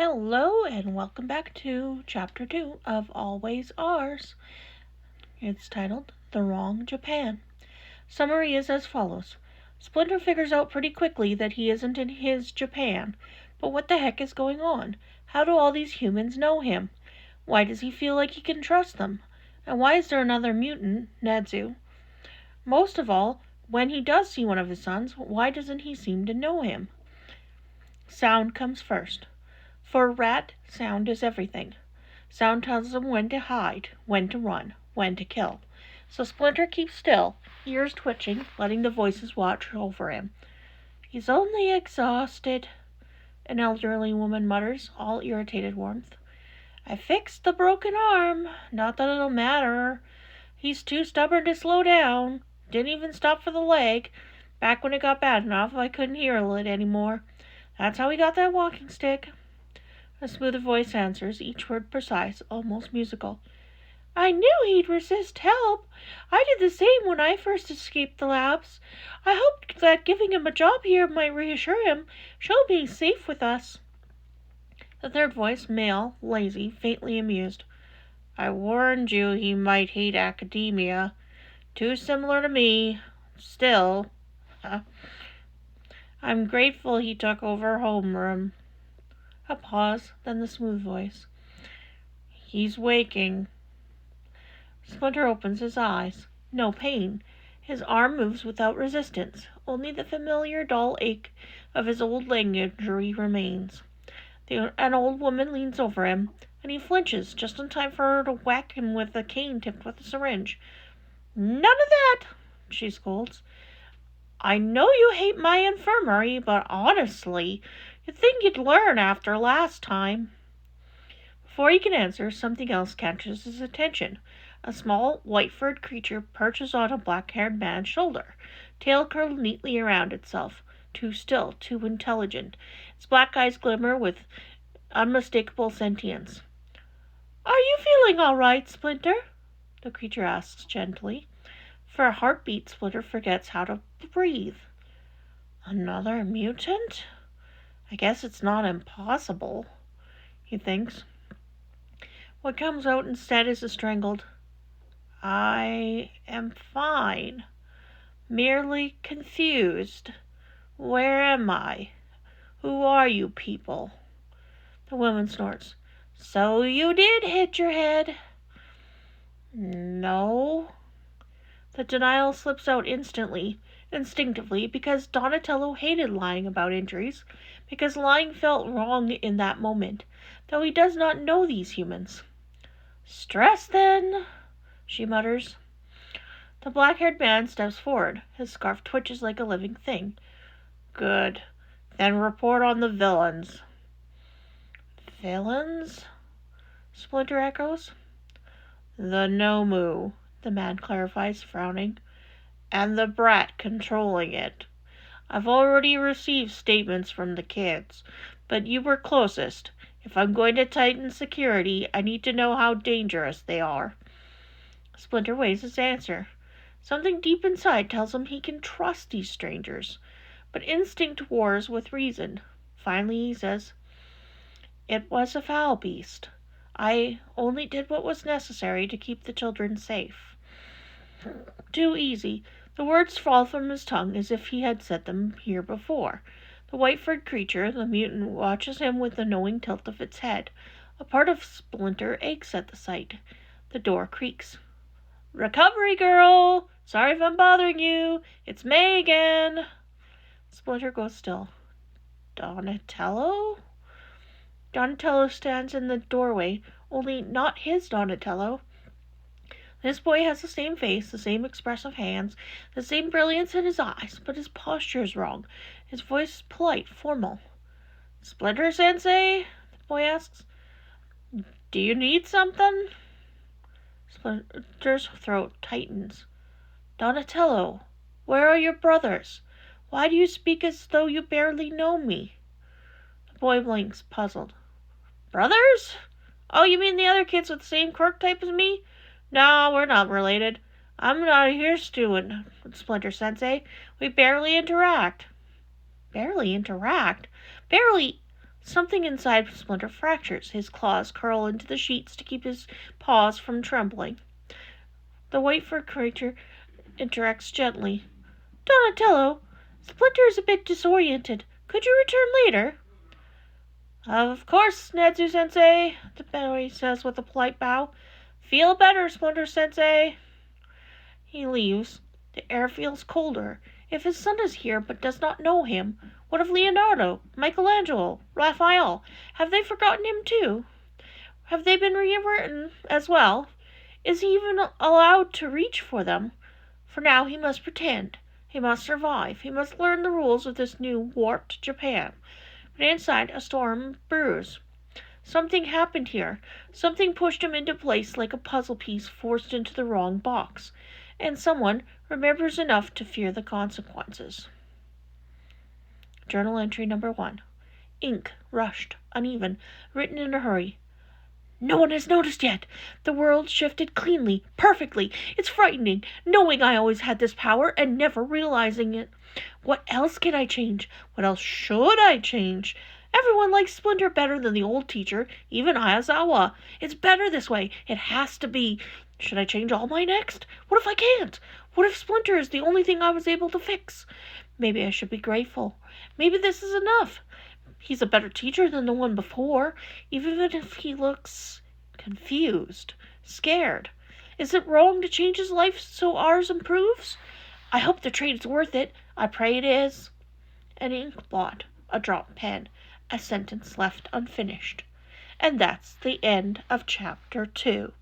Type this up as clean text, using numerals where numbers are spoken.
Hello and welcome back to Chapter 2 of Always Ours. It's titled The Wrong Japan. Summary is as follows. Splinter figures out pretty quickly that he isn't in his Japan. But what the heck is going on? How do all these humans know him? Why does he feel like he can trust them? And why is there another mutant, Nadzu? Most of all, when he does see one of his sons, why doesn't he seem to know him? Sound comes first. For a rat, sound is everything. Sound tells him when to hide, when to run, when to kill. So Splinter keeps still, ears twitching, letting the voices watch over him. He's only exhausted, an elderly woman mutters, all irritated warmth. I fixed the broken arm. Not that it'll matter. He's too stubborn to slow down. Didn't even stop for the leg. Back when it got bad enough, I couldn't hear it anymore. That's how he got that walking stick. A smoother voice answers, each word precise, almost musical. I knew he'd resist help. I did the same when I first escaped the labs. I hoped that giving him a job here might reassure him, show him he's safe with us. The third voice, male, lazy, faintly amused. I warned you he might hate academia. Too similar to me. Still. I'm grateful he took over homeroom. A pause, then the smooth voice. He's waking. Splinter opens his eyes. No pain. His arm moves without resistance. Only the familiar dull ache of his old leg injury remains. An old woman leans over him, and he flinches just in time for her to whack him with a cane tipped with a syringe. None of that, she scolds. I know you hate my infirmary, but honestly, you'd think you'd learn after last time. Before he can answer, something else catches his attention. A small, white-furred creature perches on a black-haired man's shoulder, tail curled neatly around itself. Too still, too intelligent. Its black eyes glimmer with unmistakable sentience. Are you feeling all right, Splinter? The creature asks gently. For a heartbeat, Splinter forgets how to breathe. Another mutant? I guess it's not impossible, he thinks. What comes out instead is a strangled, I am fine. Merely confused. Where am I? Who are you people? The woman snorts. So you did hit your head? No. The denial slips out instantly, instinctively, because Donatello hated lying about injuries, because lying felt wrong in that moment, though he does not know these humans. Stress, then, she mutters. The black-haired man steps forward. His scarf twitches like a living thing. Good. Then report on the villains. Villains? Splinter echoes. The Nomu, the man clarifies, frowning, and the brat controlling it. I've already received statements from the kids, but you were closest. If I'm going to tighten security, I need to know how dangerous they are. Splinter weighs his answer. Something deep inside tells him he can trust these strangers, but instinct wars with reason. Finally he says, It was a foul beast. I only did what was necessary to keep the children safe. Too easy. The words fall from his tongue as if he had said them here before. The white-furred creature, the mutant, watches him with a knowing tilt of its head. A part of Splinter aches at the sight. The door creaks. Recovery, girl! Sorry if I'm bothering you. It's May again. Splinter goes still. Donatello? Donatello stands in the doorway, only not his Donatello. This boy has the same face, the same expressive hands, the same brilliance in his eyes, but his posture is wrong. His voice is polite, formal. Splinter Sensei? The boy asks. Do you need something? Splinter's throat tightens. Donatello, where are your brothers? Why do you speak as though you barely know me? The boy blinks, puzzled. Brothers? Oh, you mean the other kids with the same quirk type as me? No, we're not related. I'm not a here student, Splinter Sensei. We barely interact. Barely interact? Barely... Something inside Splinter fractures. His claws curl into the sheets to keep his paws from trembling. The white fur creature interacts gently. Donatello, Splinter is a bit disoriented. Could you return later? Of course, Netsu-sensei, the boy says with a polite bow. Feel better, Splinter-sensei. He leaves. The air feels colder. If his son is here but does not know him, what of Leonardo, Michelangelo, Raphael? Have they forgotten him too? Have they been rewritten as well? Is he even allowed to reach for them? For now he must pretend. He must survive. He must learn the rules of this new warped Japan. But inside, a storm brews. Something happened here. Something pushed him into place like a puzzle piece forced into the wrong box. And someone remembers enough to fear the consequences. Journal entry number 1. Ink, rushed, uneven, written in a hurry. No one has noticed yet. The world shifted cleanly, perfectly. It's frightening, knowing I always had this power and never realizing it. What else can I change? What else should I change? Everyone likes Splinter better than the old teacher, even Ayazawa. It's better this way. It has to be. Should I change All Might next? What if I can't? What if Splinter is the only thing I was able to fix? Maybe I should be grateful. Maybe this is enough. He's a better teacher than the one before, even if he looks confused, scared. Is it wrong to change his life so ours improves? I hope the trade is worth it. I pray it is. An ink blot, a drop pen, a sentence left unfinished. And that's the end of chapter 2.